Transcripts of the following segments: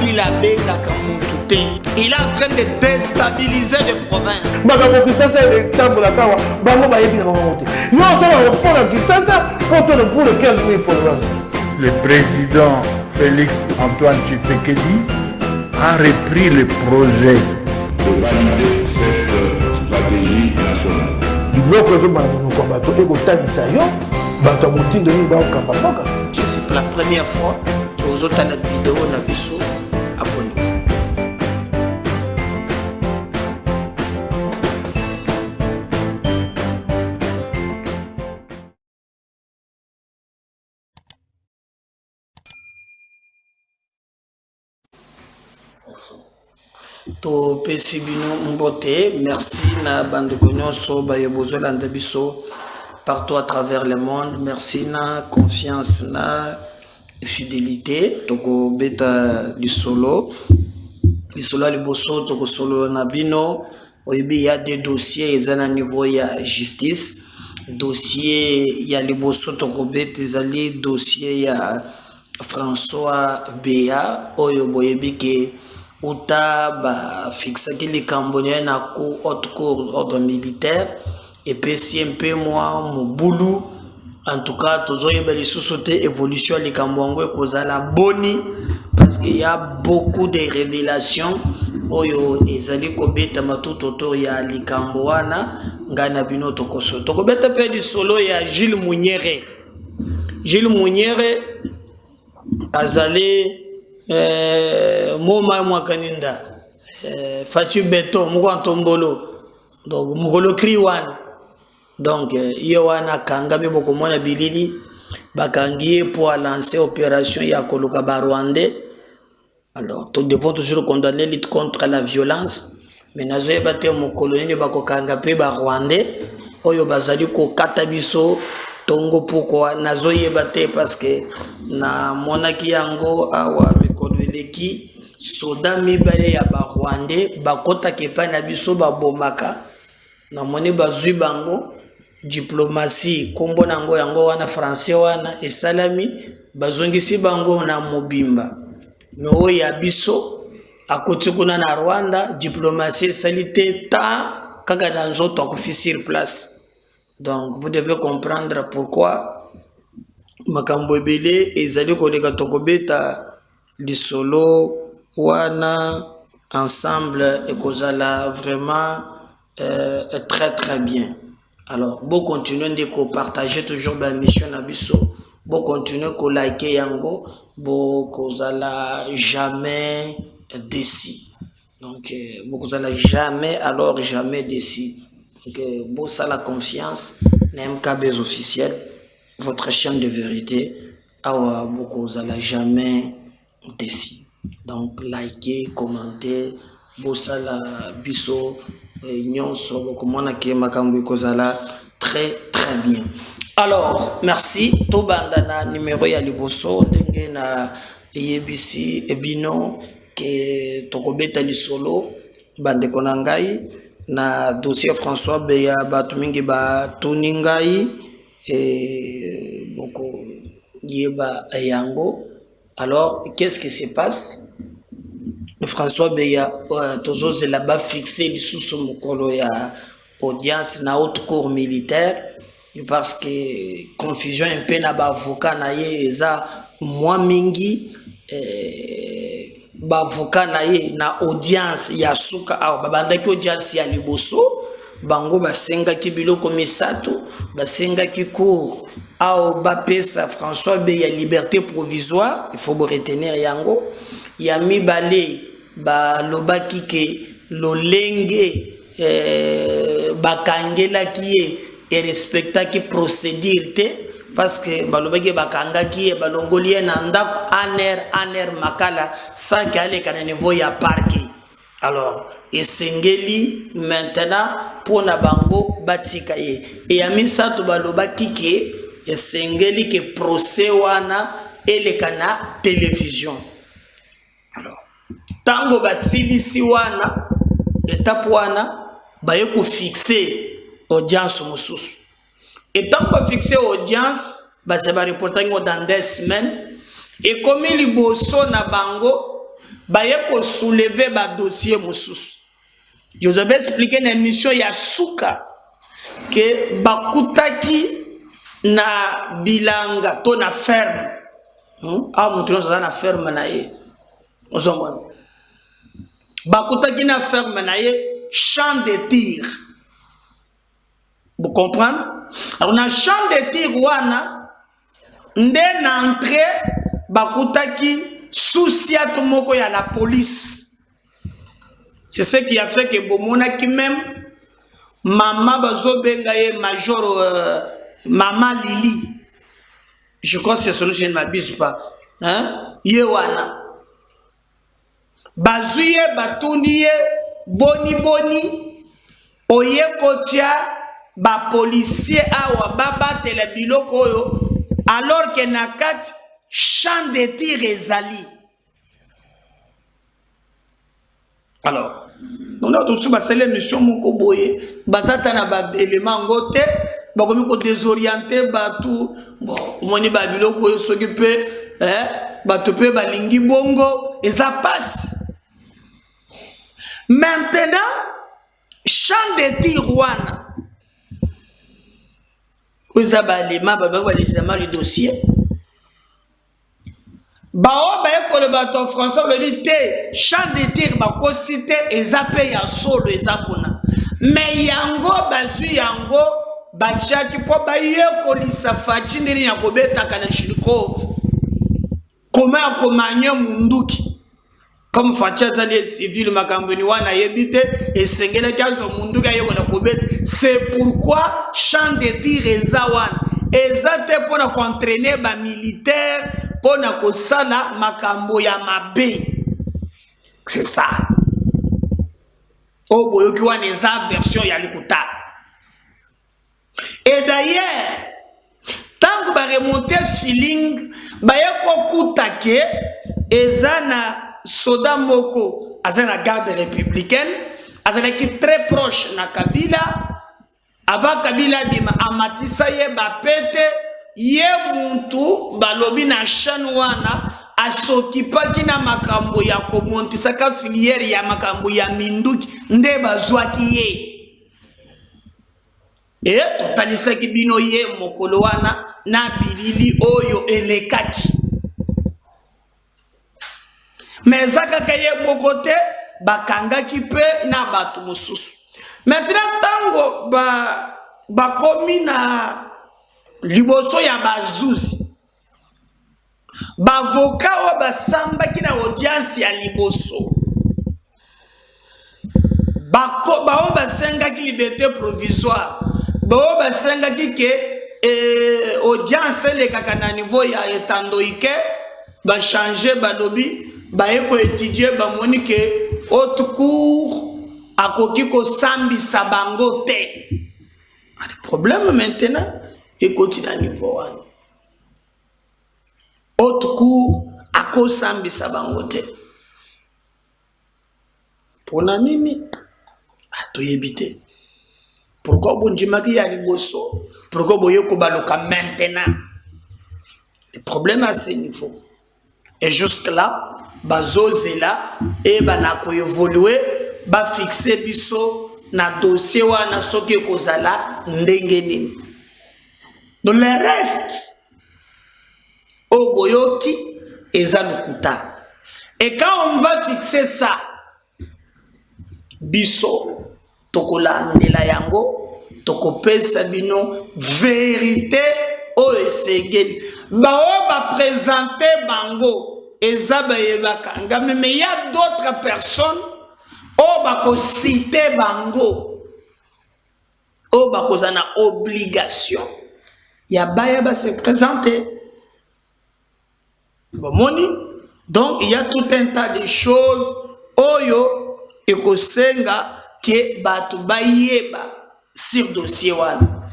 Kabila bengaka mutu te. Il est en train de déstabiliser les provinces. Makambo Kisasa est tambola kawa, bango bayebi na monte. Yo ça va pour la Kisasa pour le 15 000 followers. Le président Félix Antoine Tshisekedi a repris le projet de valider cette stratégie nationale. C'est la première fois que vous avez la vidéo na biso abonnez-vous. To pesi bino mbote, merci na bande nyonso ba yebozolanda biso partout à travers le monde. Merci na confiance na fidélité. Toko beta lisolo liboso toko solo na bino. Oyebi ya des dossiers ezana niveau ya justice. Dossier ya liboso toko beta ezali dossier ya François Béa oyo boyebi ke Uta ba fixa qui les Cambodgiens na haute cour ordre militaire et puis si un peu moi mon boulot en tout cas toujours il y a des sociétés évolution les Cambodgiens et cause la boni parce qu'il y a beaucoup de révélations oyo ezali ko beta matuto autour ya les Cambodgiens ngana bino tokoso toko beta pe du solo ya Gilles Mouniéré azali Moma Mwakaninda Fatu Beto Mouantombolo donc Mugolo Kriwan donc Yowana Kangami Bokomona Bilili Bakangié pour lancer opération Yakoloka Barwandais. Alors nous devons toujours condamner la lutte contre la violence mais nazoye bate mon colonie Bakokanga pe Barwandais Oyo Bazali ko Katabiso Tongo pourquoi nazoye bate parce que na monaki yango awa mikoleleki soda mibale ya ba Rwandais bakota kepa na biso ba bomaka na moni bazui bango diplomatie kombo nango yango wana français wana esalami bazongisi bango na mobimba no ya biso akoti kuna na Rwanda diplomatie salite ta kaka dans autre officier place. Donc vous devez comprendre pourquoi makambo ebele ezali koleka tokobeta lisolo wana ensemble ekozala vraiment très bien. Alors bon continuer de partager toujours la mission na biso, bon continuer ko liker yango, bon kozala jamais déçu. Donc bon kozala jamais alors jamais déçu. Donc bon ça la confiance na MKB officiel. Votre chaîne de vérité, awa beaucoup zala jamais déçu. Donc likez, commentez, bosala biso nyonso bokomona ke makambo kozala très bien. Alors merci to bandana numéro ya liboso ndenge na yebisi ebino ke tokobeta lisolo bande konangai na dossier François Béa batumingi ba tuningai et beaucoup yeba yango. Alors qu'est-ce qui se passe? François Béa toujours là-bas fixé sous mukolo ya audience na haute cour militaire parce que confusion un peu na ba avocat na ye eza moi mingi ba avocat na ye na audience ya suka au babandaki audience ya liboso bango basenga ki biloko misato basenga ki cour au bapesa François Béa liberté provisoire, il faut retenir yango ya mibale ba lobaki ke lolenge bakangela ki et respecta ki procédure te parce que balobaki bakanga ki balongoli na ndako aner makala ça qui allait kana niveau ya parquet. Alors esengeli maintenant pour na bango batika ye et ya misato balobaki ke esengeli ke procès wana elekana télévision. Alors tango basilisi wana étape wana baye ko fixer audience mususu et tango ba fixer audience ba se ba reporter dans 2 semaines et comme liboso na bango bayeko soulever ba dossier mususu. Je vous avais expliqué dans l'émission Yasuka que bakutaki na bilanga to na ferme. Ah mutuno ça na ferme na ye. Ozomwana. Bakutaki na ferme na ye champ de tir. Vous comprenez? Alors na champ de tir wana nde na entrée bakutaki souciato moko ya la police. C'est ce qui a fait que bomona qui même maman bazo bengaye major maman Lili. Je crois que c'est celui je ne m'abuse pas. Hein? Yewana. Bazuye batuniye boni boni oye kotia ba policier awa baba tele biloko yo alors que nakat champ de tir ezali. Alors, on a tous basé l'émission moko boye bazata na ba élément ngote ba komi ko désorienter ba tout bon moni ba biloko yo s'occuper ba topé ba lingi bongo et ça passe. Maintenant, champ de tir wana. Vous avez les mains, le dossier. Bao ba le bateau français le dit te champ de tir ba ko cité ezape ya solo ezakona. Mais yango bazu yango ba chaki po ba yeko lisa fachi ndiri ya kobeta kana shirikov. Comment akomanya munduki. Comme Fatia Zali civil makamboni wana yebite et sengele kazo munduka yeko na kobeta. C'est pourquoi champ de tir ezawan ezate pona entraîner ba militaire pona kosala makambo ya mabe. C'est ça. Oh boyoki wana eza version ya likuta. Et d'ailleurs, tant que ba remonter feeling ba yeko kutake ezana soda moko azana garde républicaine azana qui très proche na Kabila avant Kabila bima amatisa ye bapete ye muntu balobi na chanwana asokipaki na makambo ya komontisa ka filière ya makambo ya minduki nde bazwaki ye et totalisaki bino ye mokolo wana na bilili oyo elekaki. Mais zaka kaye bokote bakanga kipe na batu mususu. Maintenant tango ba komi na liboso ya bazuzi. Ba voka o basamba kina audience ya liboso. Ba o basenga ki liberté provisoire. Ba o basenga ki ke audience le kaka na niveau ya etandoike ba changer ba lobby. Ba eko étudier ba moni ke haute cour akoki ko sambi sabango te. Le problème maintenant est continue à niveau 1. Haute cour ako sambi sabango te. Pona nini atoyebite. Pourquoi bonjimaki ya liboso? Pourquoi boyeko baloka maintenant? Le problème à ce niveau. Et jusque là bazozela et banako évoluer ba fixer biso na dossier wana soki kozala ndenge nini. Donc le reste au boyoki eza lokuta. Et quand on va fixer ça biso tokola ndela yango tokopesa bino vérité o esegeli bao ba présenter bango. Mais il y a d'autres personnes qui cité bango. Qui ont obligation. Il y a se présenter. Donc il y a tout un tas de choses. Oyo et ko senga ke batu bayeba sur dossier wana.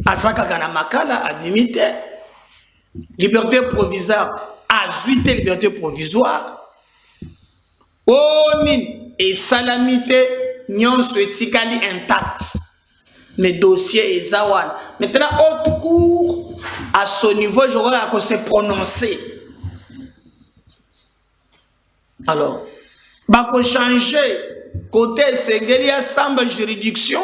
Asaka kana makala adimite. Liberté provisoire, azuité liberté provisoire. Onin et salamité, nyon etikali intact. Mes dossiers et zawan. Maintenant, haute cour, à ce niveau, j'aurais à se prononcer. Alors, bako changer côté sengeli ya samba juridiction,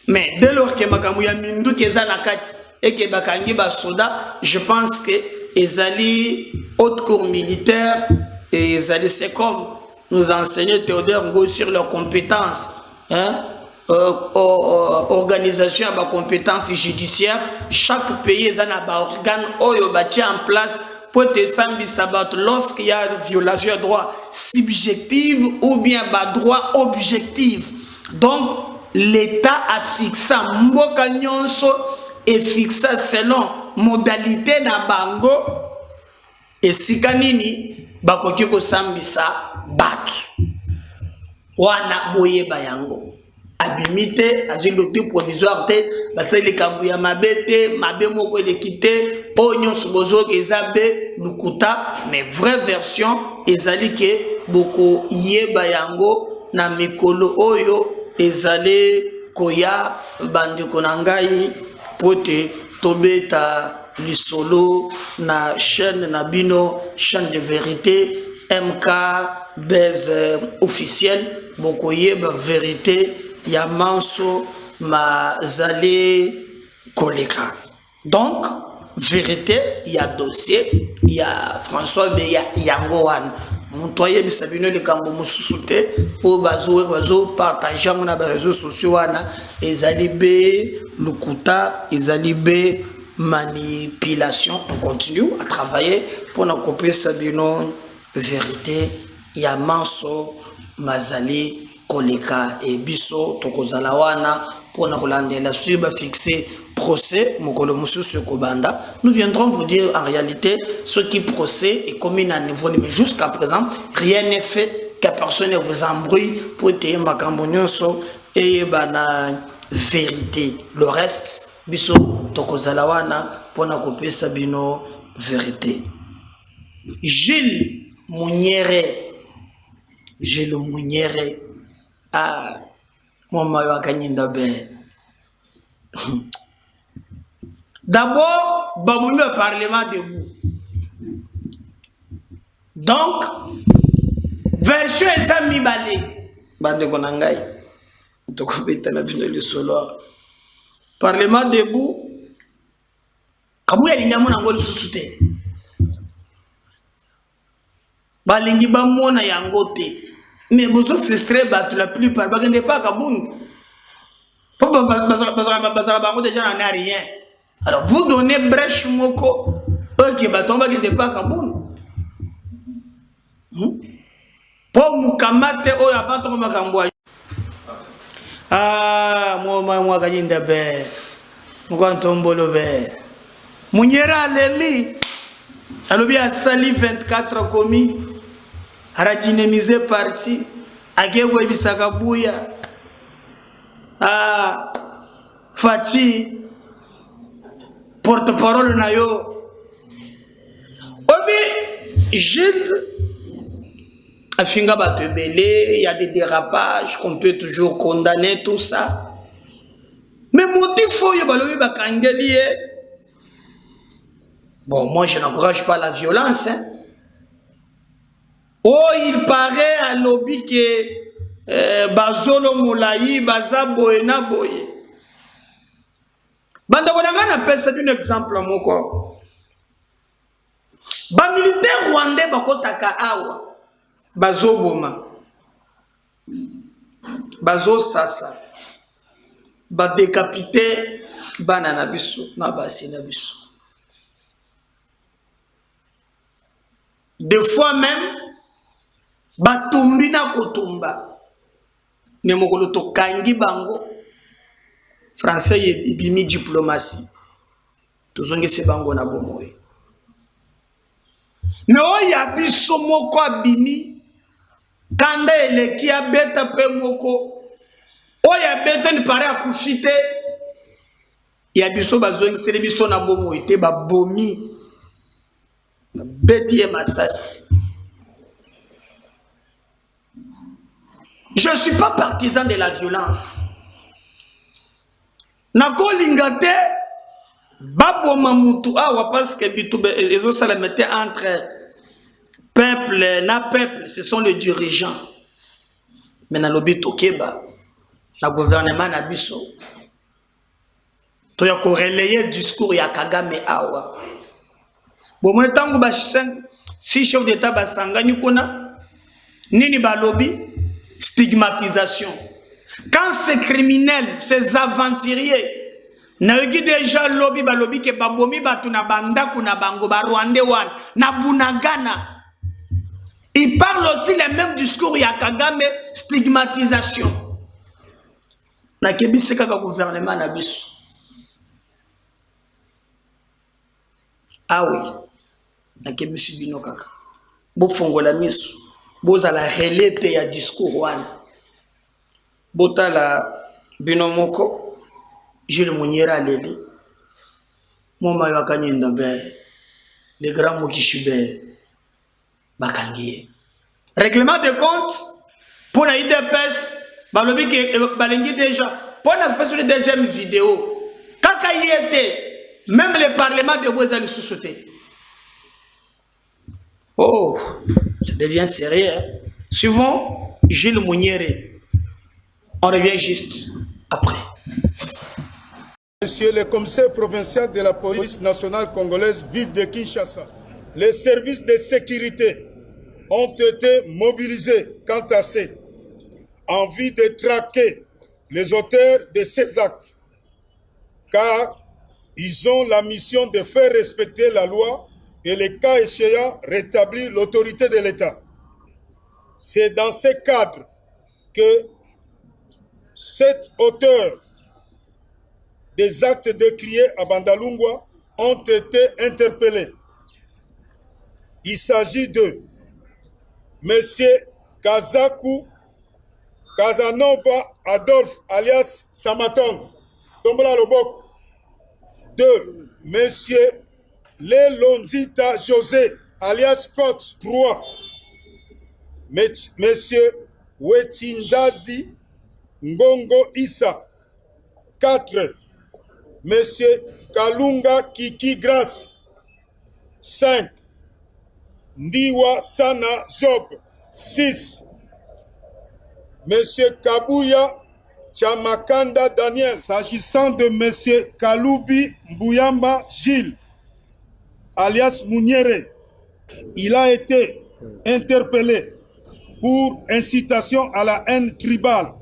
mais dès lors que makambu ya mindu keza nakati et que bakangi ba soda, je pense que ezali haute cour militaire et ezali c'est comme nous enseignait Théodore Ngo sur leurs compétences, hein? Organisation à compétences judiciaires, chaque pays a un organe oyo bâti en place pour te sambi sabat lorsqu'il y a violation de droit subjective ou bien droit objectif. Donc l'État a fixé mboka nyonso et fixé selon modalité na bango et sikanini bakoki ko sambisa batu wana boye bayango abimite agilocté provisoire te basali kambu ya mabete mabe moko lekite onyo subozo kezabe lukuta mais vraie version ezali ke boko yeba yango na mikolo oyo ezali koya bandeko na ngai pote tobeta lisolo na chaîne na bino chaîne de vérité MK Bez officiel boko yeba vérité ya manso mazale koleka. Donc vérité ya dossier ya François Beya yangoan montoye bisabino le kambo mususute po bazo partager na ba réseaux sociaux wana ezali be lukuta ezali be manipulation. On continue à travailler pour na copier sabino vérité ya manso mazali koleka et biso tokozala wana pour na kolandela suba fixer procès mokolo mususu kobanda. Nous viendrons vous dire en réalité ce qui procès est commis à niveau mais jusqu'à présent rien n'est fait, que personne ne vous embrouille pour te makambo nyonso et bana vérité. Le reste biso tokozala wana pour na kopesa bino vérité. Gilles Mouniere ah, moi, d'abord, le Parlement debout. Donc, version Ezami Balé. Bande Konangai. Parlement debout. Kabouya Lingamon Angol Susute. Balingi Bamona Yangote. Mais vous êtes frustrés, la plupart, vous n'êtes pas à Kaboun. Déjà, n'en a rien. Alors, vous donnez brèche moko, eux qui n'êtes pas à Kaboun. Pour Moukamate, oh, avant de Makamboua. Ah, moi, Galinda Bé. Moukantombolo Bé. Mouniera Leli. Alors, bien, Sali 24 commis. Aradynamisé parti agewe bisakabuya Fati porte-parole nayo obi Gilles afinga batebele, il y a des dérapages qu'on peut toujours condamner tout ça mais motif yo balobi bakangeli bon moi je n'encourage pas la violence hein. Oh, il paraît à lobby que Bazolo Moulaï, Bazabo na boye. Banda konanga na pesa d'un exemple moko. Ba militaire rwandais bakotaka awa. Bazo boma. Bazo sasa. Ba décapité bana na biso na basi na biso. Des fois même Batumbina kotumba ne mokolo to kangi bango français ibimi diplomatie tozongi se bango na bomoye mais oya biso moko abimi kanda eleki abeta pe moko oya beta ni pare akufite ya biso bazongi se biso na bomoye te ba bomi beti e masasi. Je ne suis pas partisan de la violence. Nako lingate babo mamutu awa parce que bitube ezo sala mette entre peuple, ce sont les dirigeants. Mais dans le Tokeba, le gouvernement na biso, to ya ko relayer discours ya Kagame awa. Bon moi tango ba 6 chefs d'état basangani kuna nini ba lobby stigmatisation. Quand ces criminels, ces aventuriers na yoki déjà lobby ba lobby ke babomi batu na banda kuna bango ba Rwanda wan na Bunagana. Il parle aussi les mêmes discours ya Kagame stigmatisation. Na kebisi kaka gouvernement na biso. Ah oui. Na kebisi bino kaka. Bo fongola miso. Boza la relate ya discours wana. Botala bino moko Jules Munyera leli. Moma yakanyenda be. Le grand Mokishibe bakangiye. Règlement de compte pour la IDPS, balobi ke balengi déjà pour la personne de deuxième vidéo. Kaka yete même le parlement de Boza le sous-sauté. Oh, ça devient sérieux. Hein? Suivons Jules Munyere. On revient juste après. Monsieur le commissaire provincial de la police nationale congolaise, ville de Kinshasa, les services de sécurité ont été mobilisés quant à ces en vue de traquer les auteurs de ces actes, car ils ont la mission de faire respecter la loi et, les cas échéants, rétablir l'autorité de l'État. C'est dans ce cadre que cet auteur des actes décriés à Bandalungwa ont été interpellés. Il s'agit de M. Kazaku Casanova Adolphe alias Samatong, Tombola Lobok, de M. Lelonzita José alias Coach 3, M. Wetinjazi Ngongo Issa 4, M. Kalunga Kiki Grace 5, Ndiwa Sana Job 6, M. Kabuya Chamakanda Daniel. S'agissant de M. Kaloubi Mbouyamba Gilles, alias Mouniere, il a été interpellé pour incitation à la haine tribale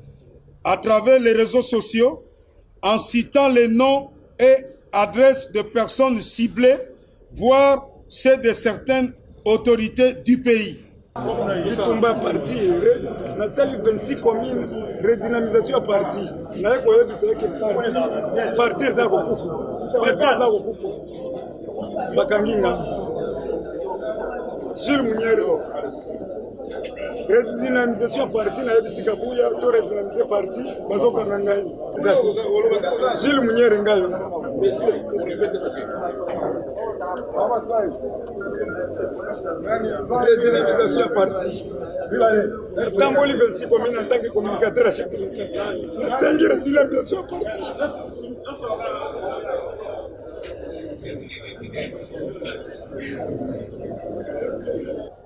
à travers les réseaux sociaux en citant les noms et adresses de personnes ciblées, voire ceux de certaines autorités du pays. Bitumba parti na sali 26 communes redynamisation ya parti na yeko yebisa ke parti za kokufu bakanginga Jules Munyere redynamisation ya parti na yebisa kabuya to redynamiser parti bazoka ngai Jules Munyere ngayo redynamisation ya parti Tamboli 26 communes en tant que communicateur à chef de l'État. La 5 redynamisation ya parti.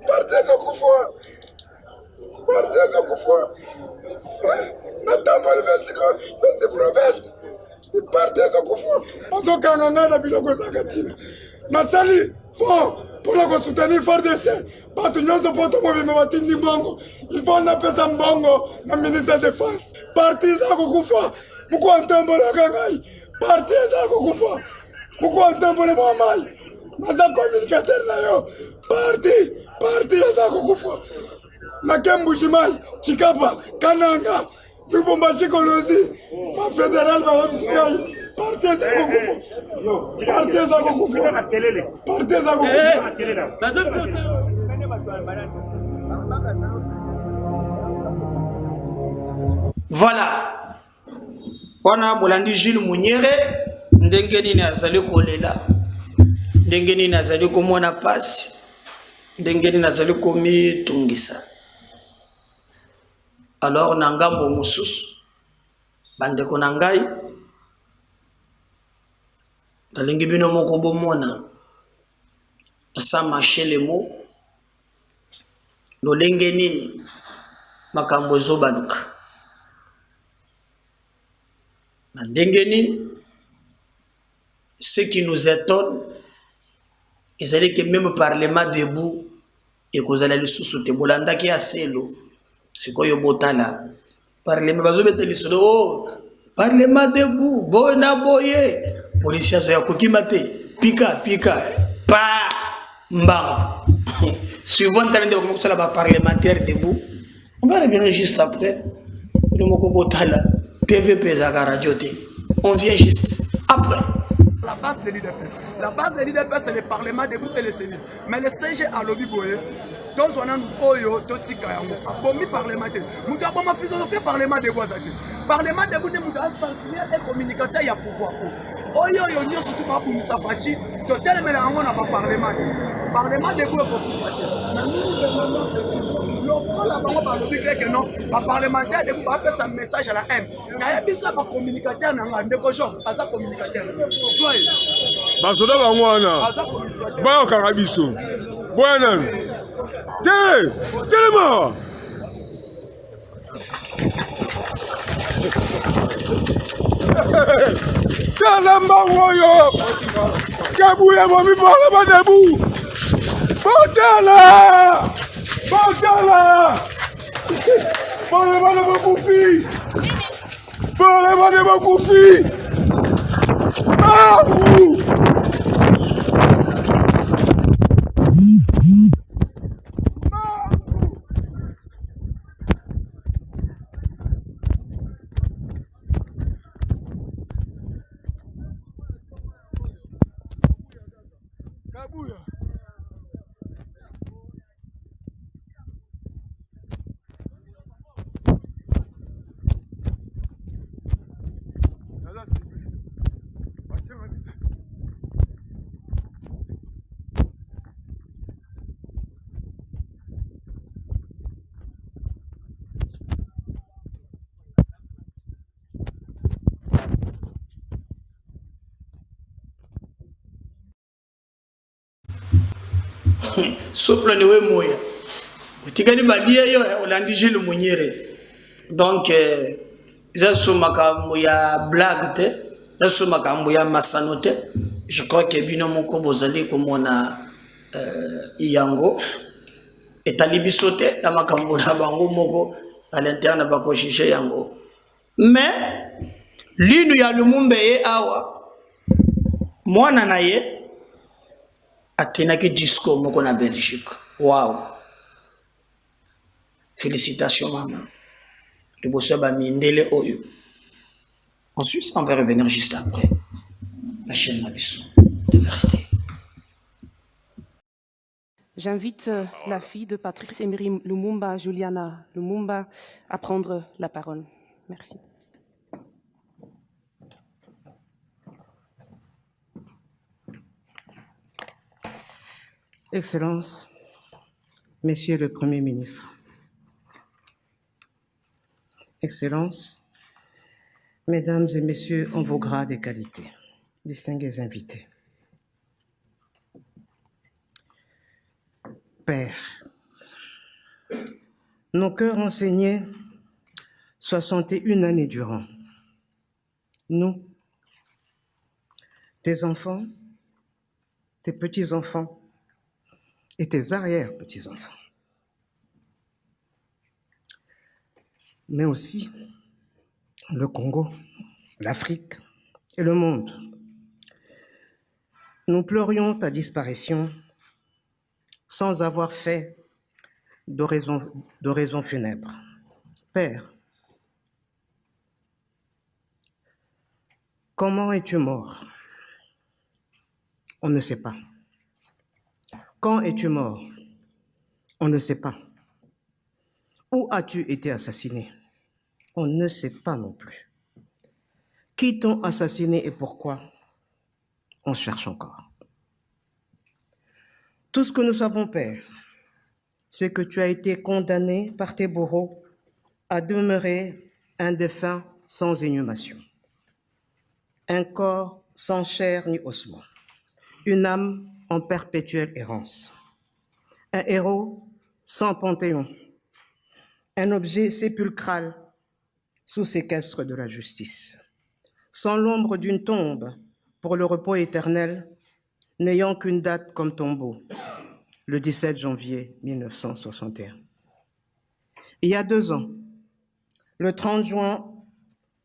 Parti za kufua. Na Tamboli 26 provinces. Parti za kufua. Bazokana na biloko za katina. Nasali fort pour la soutenir FARDC. Batu nyonso poto mobimba batindi mbongo. Il faut na pesa mbongo na ministre de défense. Parti za kukufa. Muko antambola kangai. Parti za kukufa. Muko antambola mwamai. Naza communicateur na yo. Parti za kukufa. Na Kembujimai, Chikapa, Kananga, Lubumba Chikolozi, ma fédéral ba wabisikai. Parti za kukufa. Parti za kukufa. Parti za kukufa. Voilà. Wana Bolandi Jules Munyere ndenge nini azali kolela, ndenge nini azali komona pasi, ndenge nini azali komi tungisa. Alors na ngambo mususu bandeko na ngai nalingi bino moko bomona sans mâcher les mots lolenge nini makambo ezobaluka na ndenge nini. Ce qui nous étonne, c'est que même Parlement debout et que les sous te bolanda qui a selo, c'est quoi yo botala Parlement bazo bete lisolo oh Parlement debout bona boye policiers zo ya kokimate pika pa mbang suivant talent de comment ça la parlementaire debout. On va revenir juste après. Le moko botala PVP za radio te. On vient juste après. La base de l'IDPS. La base de l'IDPS, c'est le Parlement debout et le Sénat. Mais le CG à lobby boye, donc on a un oyo, totika yango. Abomi parlementaire. Mouta aboma philosophie parlement debout azaki. Parlement debout ne mouta sentinelle et communicateur ya pouvoir. Oyo yo nyo surtout ba pour Moussa Fati, to tel mais yango na ba parlement. Parlement debout ko pouvoir. Na nous demandons le la bango ba lobby que non, ba parlementaire debout ba passer un message à la haine. Na yebisa ba communicateur na ngande ko jo, asa communicateur. Basoda bangwana bayo karabiso bwana telema telema ngoyo kabuya momi fala badebu botala bale bakufi Sopla ni we moya utikani balia yo olandije le munyere donc ça sous makambo ya blague te ça sous makambo ya masanote. Je crois que bino moko bozali komona yango etalibisote la makambo na bango moko à l'interne ba ko shishe yango mais linu ya lumumbe ye awa mwana na ye atenaki discours moko na Belgique. Waouh, félicitations maman. Le bosso ba mindele oyo. Ensuite on va revenir juste après la chaîne Nabiso de vérité. J'invite la fille de Patrice Emery Lumumba, Juliana Lumumba, à prendre la parole. Merci. Excellences, Monsieur le Premier ministre, Excellences, Mesdames et Messieurs en vos grades et qualités, distingués invités, Père, nos cœurs enseignés 61 années durant, nous, tes enfants, tes petits-enfants, et tes arrière-petits-enfants. Mais aussi le Congo, l'Afrique et le monde. Nous pleurions ta disparition sans avoir fait d'oraison funèbre. Père, comment es-tu mort? On ne sait pas. Quand es-tu mort? On ne sait pas. Où as-tu été assassiné? On ne sait pas non plus. Qui t'ont assassiné et pourquoi? On cherche encore. Tout ce que nous savons, Père, c'est que tu as été condamné par tes bourreaux à demeurer un défunt sans inhumation, un corps sans chair ni ossements, une âme en perpétuelle errance. Un héros sans panthéon, un objet sépulcral sous séquestre de la justice, sans l'ombre d'une tombe pour le repos éternel, n'ayant qu'une date comme tombeau, le 17 janvier 1961. Il y a 2 ans, le 30 juin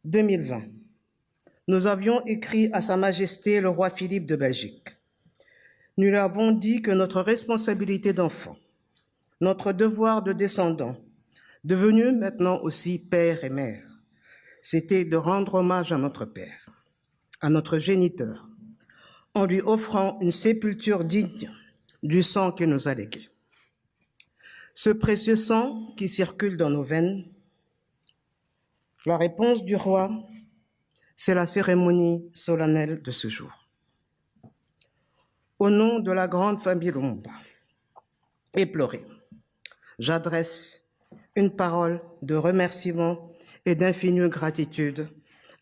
2020, nous avions écrit à Sa Majesté le roi Philippe de Belgique. Nous lui avons dit que notre responsabilité d'enfant, notre devoir de descendant, devenu maintenant aussi père et mère, c'était de rendre hommage à notre père, à notre géniteur, en lui offrant une sépulture digne du sang qu'il nous a légué. Ce précieux sang qui circule dans nos veines, la réponse du roi, c'est la cérémonie solennelle de ce jour. Au nom de la grande famille Lumumba, éplorée, j'adresse une parole de remerciement et d'infinie gratitude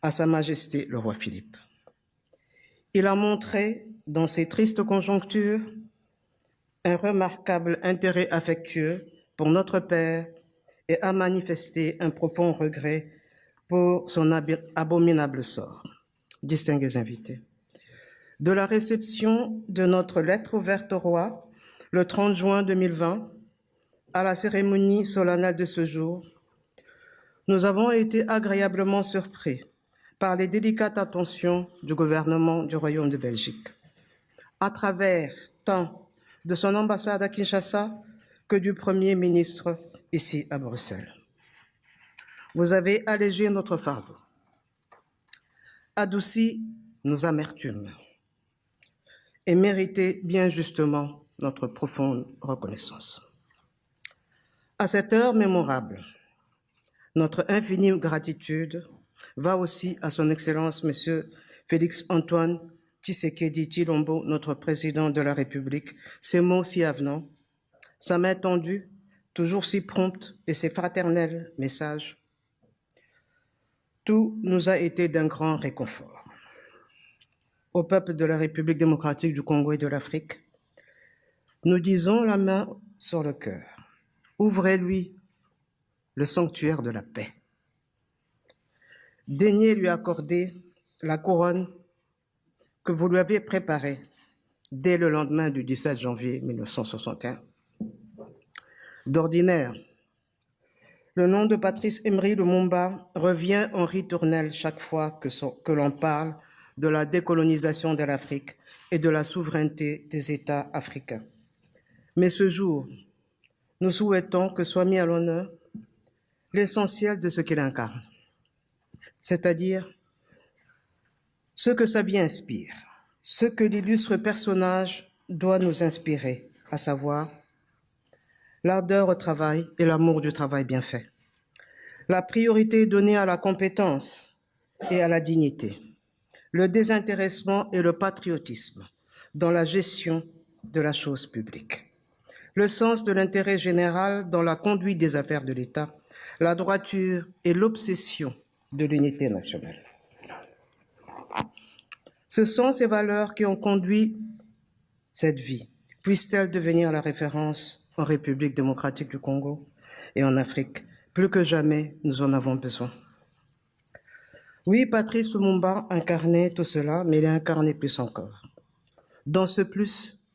à Sa Majesté le roi Philippe. Il a montré, dans ces tristes conjonctures, un remarquable intérêt affectueux pour notre Père et a manifesté un profond regret pour son abominable sort. Distingués invités, de la réception de notre lettre ouverte au roi le 30 juin 2020 à la cérémonie solennelle de ce jour, nous avons été agréablement surpris par les délicates attentions du gouvernement du Royaume de Belgique, à travers tant de son ambassade à Kinshasa que du Premier ministre ici à Bruxelles. Vous avez allégé notre fardeau, adouci nos amertumes et mérité bien justement notre profonde reconnaissance. À cette heure mémorable, notre infinie gratitude va aussi à son Excellence Monsieur Félix Antoine Tshisekedi Tshilombo, notre président de la République, ses mots si avenants, sa main tendue, toujours si prompte, et ses fraternels messages. Tout nous a été d'un grand réconfort. Au peuple de la République démocratique du Congo et de l'Afrique, nous disons la main sur le cœur. Ouvrez-lui le sanctuaire de la paix. Daignez lui accorder la couronne que vous lui avez préparée dès le lendemain du 17 janvier 1961. D'ordinaire, le nom de Patrice Emery Lumumba revient en ritournelle chaque fois que l'on parle de la décolonisation de l'Afrique et de la souveraineté des États africains. Mais ce jour, nous souhaitons que soit mis à l'honneur l'essentiel de ce qu'il incarne, c'est-à-dire ce que sa vie inspire, ce que l'illustre personnage doit nous inspirer, à savoir l'ardeur au travail et l'amour du travail bien fait, la priorité donnée à la compétence et à la dignité, le désintéressement et le patriotisme dans la gestion de la chose publique, le sens de l'intérêt général dans la conduite des affaires de l'État, la droiture et l'obsession de l'unité nationale. Ce sont ces valeurs qui ont conduit cette vie. Puisse-t-elle devenir la référence en République démocratique du Congo et en Afrique? Plus que jamais, nous en avons besoin. Oui, Patrice Lumumba incarnait tout cela, mais il a incarné plus encore. Dans ce plus,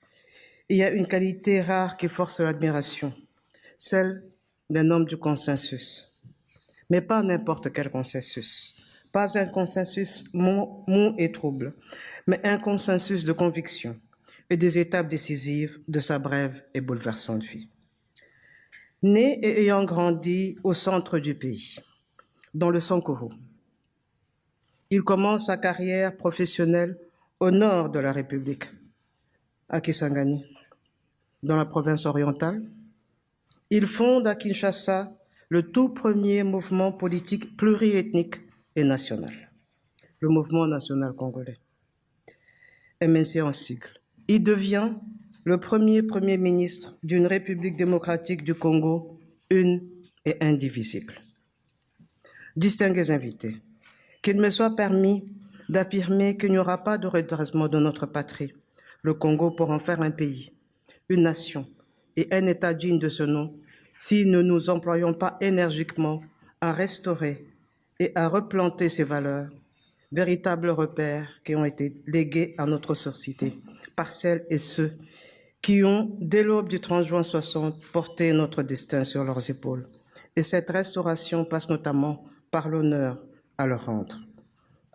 il y a une qualité rare qui force l'admiration, celle d'un homme du consensus. Mais pas n'importe quel consensus. Pas un consensus mou et trouble, mais un consensus de conviction et des étapes décisives de sa brève et bouleversante vie. Né et ayant grandi au centre du pays, dans le Sankuru, il commence sa carrière professionnelle au nord de la République, à Kisangani, dans la province orientale. Il fonde à Kinshasa le tout premier mouvement politique pluriethnique et national, le Mouvement national congolais, MNC en sigle. Il devient le premier Premier ministre d'une République démocratique du Congo, une et indivisible. Distingués invités, qu'il me soit permis d'affirmer qu'il n'y aura pas de redressement de notre patrie, le Congo, pour en faire un pays, une nation, et un État digne de ce nom si nous nous employons pas énergiquement à restaurer et à replanter ces valeurs, véritables repères qui ont été légués à notre société par celles et ceux qui ont, dès l'aube du 30 juin 60, porté notre destin sur leurs épaules. Et cette restauration passe notamment par l'honneur à leur rendre.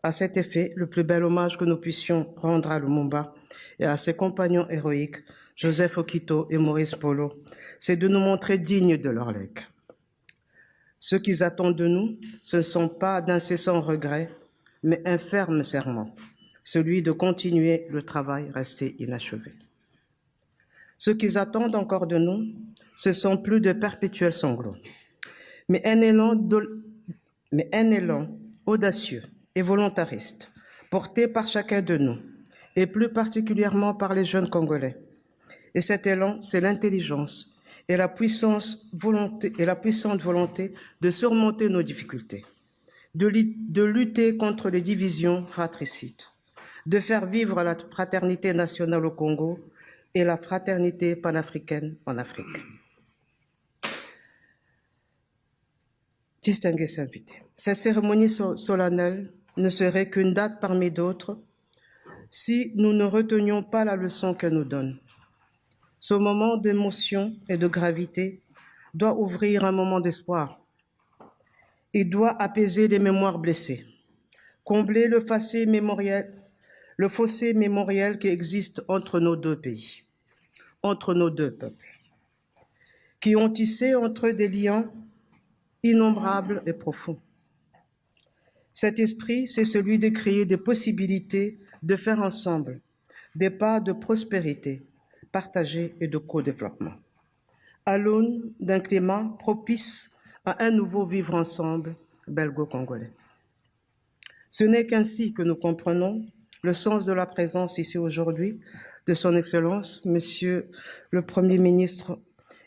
À cet effet, le plus bel hommage que nous puissions rendre à Lumumba et à ses compagnons héroïques, Joseph Okito et Maurice Polo, c'est de nous montrer dignes de leur legs. Ce qu'ils attendent de nous, ce ne sont pas d'incessants regrets, mais un ferme serment, celui de continuer le travail resté inachevé. Ce qu'ils attendent encore de nous, ce sont plus de perpétuels sanglots, mais un élan audacieux et volontariste, porté par chacun de nous, et plus particulièrement par les jeunes Congolais. Et cet élan, c'est l'intelligence et la puissante volonté de surmonter nos difficultés, de lutter contre les divisions fratricides, de faire vivre la fraternité nationale au Congo et la fraternité panafricaine en Afrique. Distingués invités, cette cérémonie solennelle ne serait qu'une date parmi d'autres si nous ne retenions pas la leçon qu'elle nous donne. Ce moment d'émotion et de gravité doit ouvrir un moment d'espoir. Il doit apaiser les mémoires blessées, combler le fossé mémoriel qui existe entre nos deux pays, entre nos deux peuples, qui ont tissé entre eux des liens innombrables et profonds. Cet esprit, c'est celui de créer des possibilités de faire ensemble des pas de prospérité partagée et de co-développement, à l'aune d'un climat propice à un nouveau vivre ensemble belgo-congolais. Ce n'est qu'ainsi que nous comprenons le sens de la présence ici aujourd'hui de son Excellence, Monsieur le Premier ministre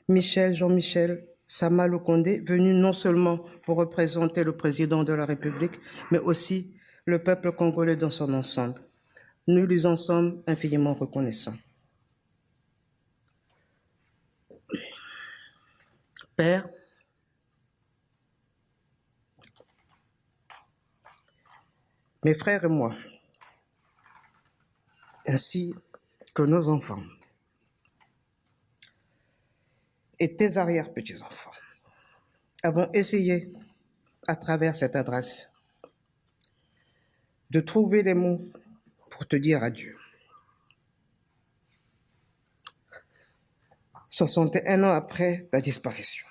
Jean-Michel Sama Lukonde, venu non seulement pour représenter le président de la République, mais aussi le peuple congolais dans son ensemble. Nous lui en sommes infiniment reconnaissants. Père, mes frères et moi, ainsi que nos enfants et tes arrière-petits-enfants, avons essayé, à travers cette adresse, de trouver les mots pour te dire adieu. 61 ans après ta disparition.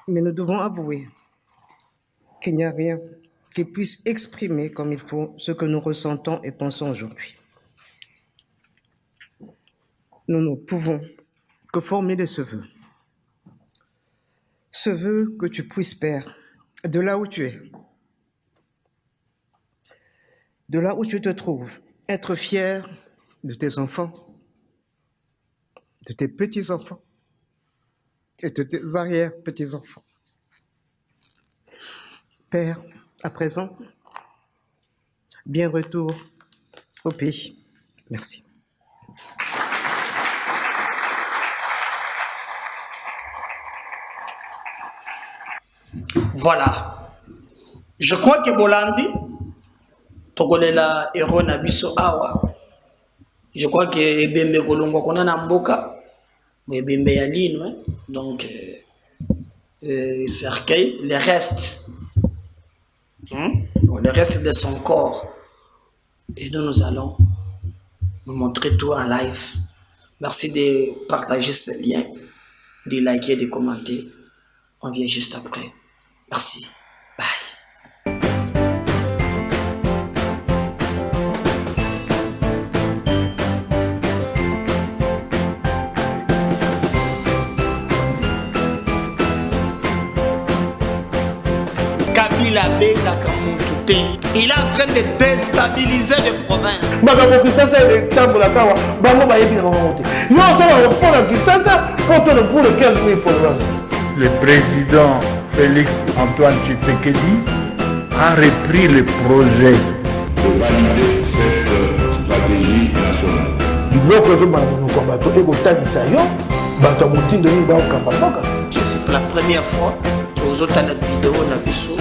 Mais nous devons avouer qu'il n'y a rien qui puisse exprimer comme il faut ce que nous ressentons et pensons aujourd'hui. Nous ne pouvons que formuler ce vœu. Ce vœu que tu puisses, Père, de là où tu es, de là où tu te trouves, être fier de tes enfants, de tes petits-enfants et de tes arrière-petits-enfants. Père, à présent, bien retour au pays. Merci. Voilà. Je crois que Bolandi, Togolela héros Nabiso Awa. Je crois que Ebembe Kolongo Konana Mboka, Ebembe Yaline, donc cercueil, les restes, les restes de son corps. Et nous allons nous montrer tout en live. Merci de partager ce lien, de liker, de commenter. On vient juste après. Merci. Bye. Kabila Beka Kamoutoute. Il est en train de déstabiliser les provinces. Makambo Kisasa est tambola kawa. Bango bayebi na bango te. Yo ça va pour Kisasa pour le 15 000 followers. Le président Félix Antoine Tshisekedi a repris le projet de valider cette stratégie nationale. Biloko ezo bana no kombato eko tanisa yo bato ya motindo nini baokamba mboka. C'est la première fois que vous avez la vidéo na biso